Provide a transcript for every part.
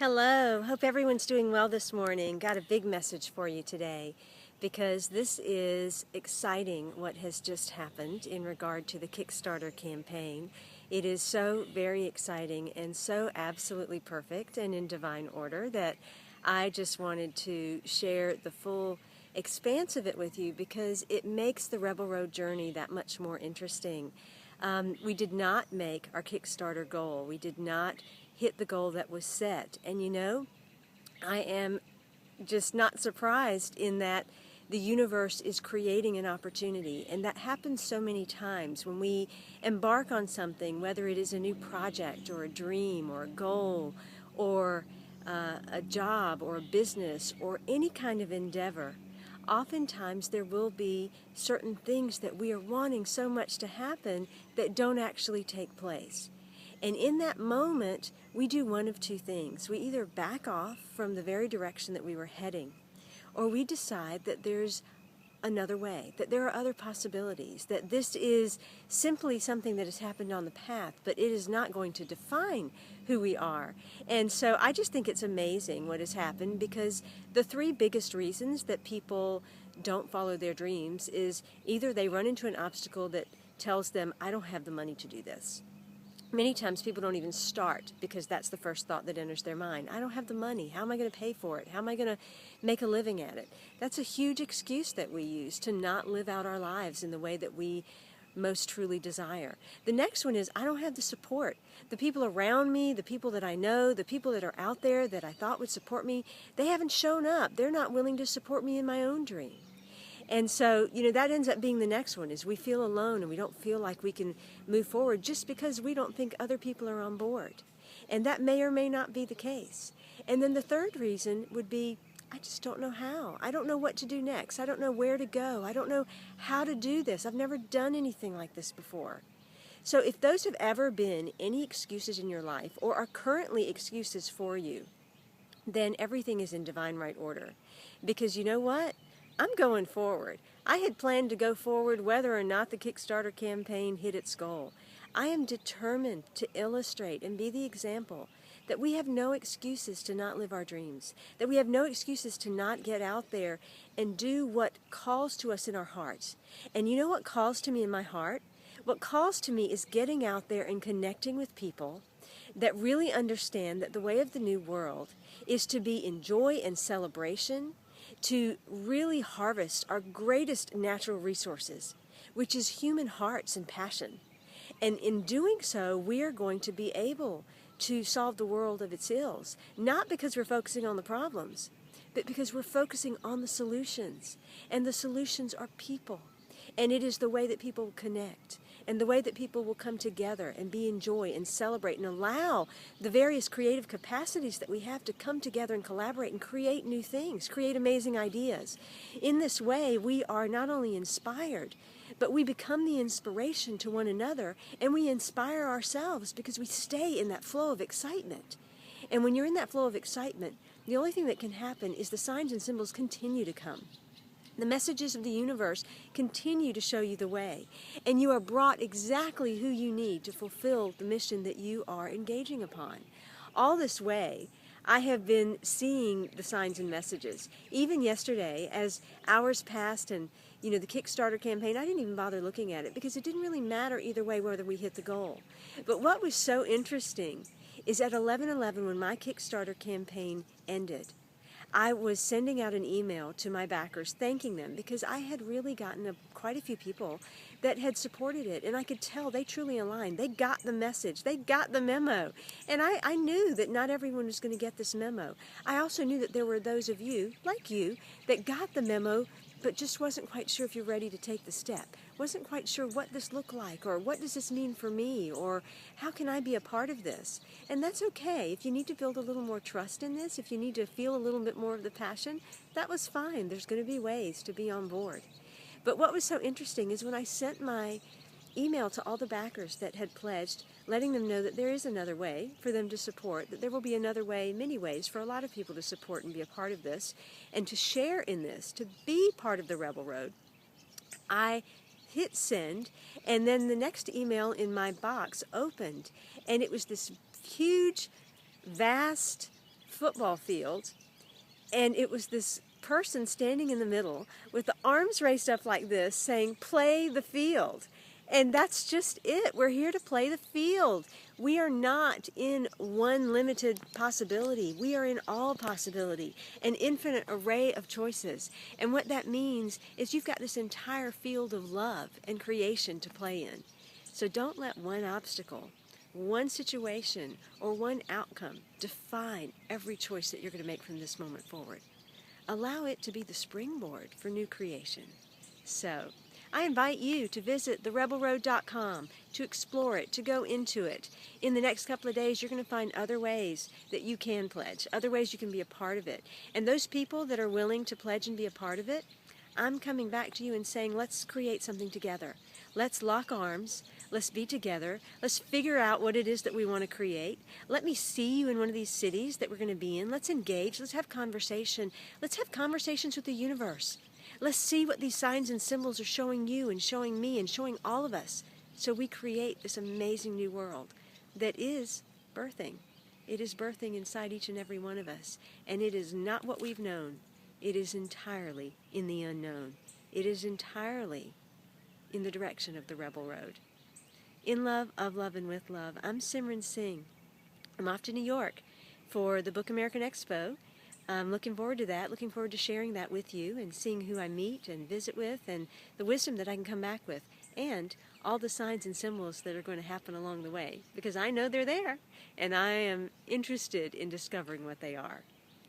Hello, hope everyone's doing well this morning. Got a big message for you today because this is exciting what has just happened in regard to the Kickstarter campaign. It is so very exciting and so absolutely perfect and in divine order that I just wanted to share the full expanse of it with you because it makes the Rebel Road journey that much more interesting. We did not make our Kickstarter goal. We did not hit the goal that was set. And you know, I am just not surprised in that the universe is creating an opportunity. And that happens so many times when we embark on something, whether it is a new project or a dream or a goal or a job or a business or any kind of endeavor. Oftentimes there will be certain things that we are wanting so much to happen that don't actually take place. And in that moment, we do one of two things. We either back off from the very direction that we were heading, or we decide that there's another way, that there are other possibilities, that this is simply something that has happened on the path, but it is not going to define who we are. And so I just think it's amazing what has happened, because the three biggest reasons that people don't follow their dreams is either they run into an obstacle that tells them, I don't have the money to do this. Many times people don't even start because that's the first thought that enters their mind. I don't have the money. How am I going to pay for it? How am I going to make a living at it? That's a huge excuse that we use to not live out our lives in the way that we most truly desire. The next one is I don't have the support. The people around me, the people that I know, the people that are out there that I thought would support me, they haven't shown up. They're not willing to support me in my own dream. And so, you know, that ends up being the next one, is we feel alone and we don't feel like we can move forward just because we don't think other people are on board. And that may or may not be the case. And then the third reason would be, I just don't know how. I don't know what to do next. I don't know where to go. I don't know how to do this. I've never done anything like this before. So if those have ever been any excuses in your life or are currently excuses for you, then everything is in divine right order. Because you know what? I'm going forward. I had planned to go forward whether or not the Kickstarter campaign hit its goal. I am determined to illustrate and be the example that we have no excuses to not live our dreams, that we have no excuses to not get out there and do what calls to us in our hearts. And you know what calls to me in my heart? What calls to me is getting out there and connecting with people that really understand that the way of the new world is to be in joy and celebration, to really harvest our greatest natural resources, which is human hearts and passion. And in doing so, we are going to be able to solve the world of its ills, not because we're focusing on the problems, but because we're focusing on the solutions. And the solutions are people. And it is the way that people connect, and the way that people will come together and be in joy and celebrate and allow the various creative capacities that we have to come together and collaborate and create new things, create amazing ideas. In this way, we are not only inspired, but we become the inspiration to one another, and we inspire ourselves because we stay in that flow of excitement. And when you're in that flow of excitement, the only thing that can happen is the signs and symbols continue to come. The messages of the universe continue to show you the way, and you are brought exactly who you need to fulfill the mission that you are engaging upon. All this way, I have been seeing the signs and messages. Even yesterday, as hours passed and the Kickstarter campaign, I didn't even bother looking at it because it didn't really matter either way whether we hit the goal. But what was so interesting is at 11:11, when my Kickstarter campaign ended, I was sending out an email to my backers thanking them because I had really gotten quite a few people that had supported it, and I could tell they truly aligned. They got the message. They got the memo. And I knew that not everyone was going to get this memo. I also knew that there were those of you, like you, that got the memo but just wasn't quite sure if you're ready to take the step. Wasn't quite sure what this looked like, or what does this mean for me, or how can I be a part of this? And that's okay. If you need to build a little more trust in this, if you need to feel a little bit more of the passion, that was fine. There's going to be ways to be on board. But what was so interesting is when I sent my email to all the backers that had pledged, letting them know that there is another way for them to support, that there will be another way, many ways, for a lot of people to support and be a part of this, and to share in this, to be part of the Rebel Road. I hit send, and then the next email in my box opened, and it was this huge, vast football field, and it was this person standing in the middle with the arms raised up like this saying, "Play the field." And that's just it. We're here to play the field. We are not in one limited possibility. We are in all possibility, an infinite array of choices. And what that means is you've got this entire field of love and creation to play in. So don't let one obstacle, one situation, or one outcome define every choice that you're going to make from this moment forward. Allow it to be the springboard for new creation. So, I invite you to visit therebelroad.com, to explore it, to go into it. In the next couple of days, you're going to find other ways that you can pledge, other ways you can be a part of it. And those people that are willing to pledge and be a part of it, I'm coming back to you and saying, let's create something together. Let's lock arms. Let's be together. Let's figure out what it is that we want to create. Let me see you in one of these cities that we're going to be in. Let's engage. Let's have conversation. Let's have conversations with the universe. Let's see what these signs and symbols are showing you and showing me and showing all of us, so we create this amazing new world that is birthing. It is birthing inside each and every one of us, and it is not what we've known. It is entirely in the unknown. It is entirely in the direction of the Rebel Road. In love, of love, and with love, I'm Simran Singh. I'm off to New York for the Book American Expo. I'm looking forward to that, looking forward to sharing that with you and seeing who I meet and visit with and the wisdom that I can come back with and all the signs and symbols that are going to happen along the way, because I know they're there and I am interested in discovering what they are.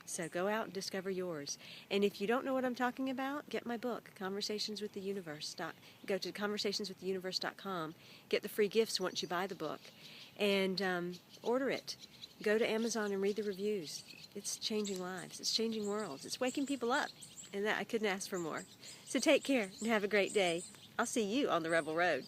So go out and discover yours. And if you don't know what I'm talking about, get my book, Conversations with the Universe. Go to conversationswiththeuniverse.com, get the free gifts once you buy the book, and order it. Go to Amazon and read the reviews. It's changing lives. It's changing worlds. It's waking people up. And that I couldn't ask for more. So take care and have a great day. I'll see you on the Rebel Road.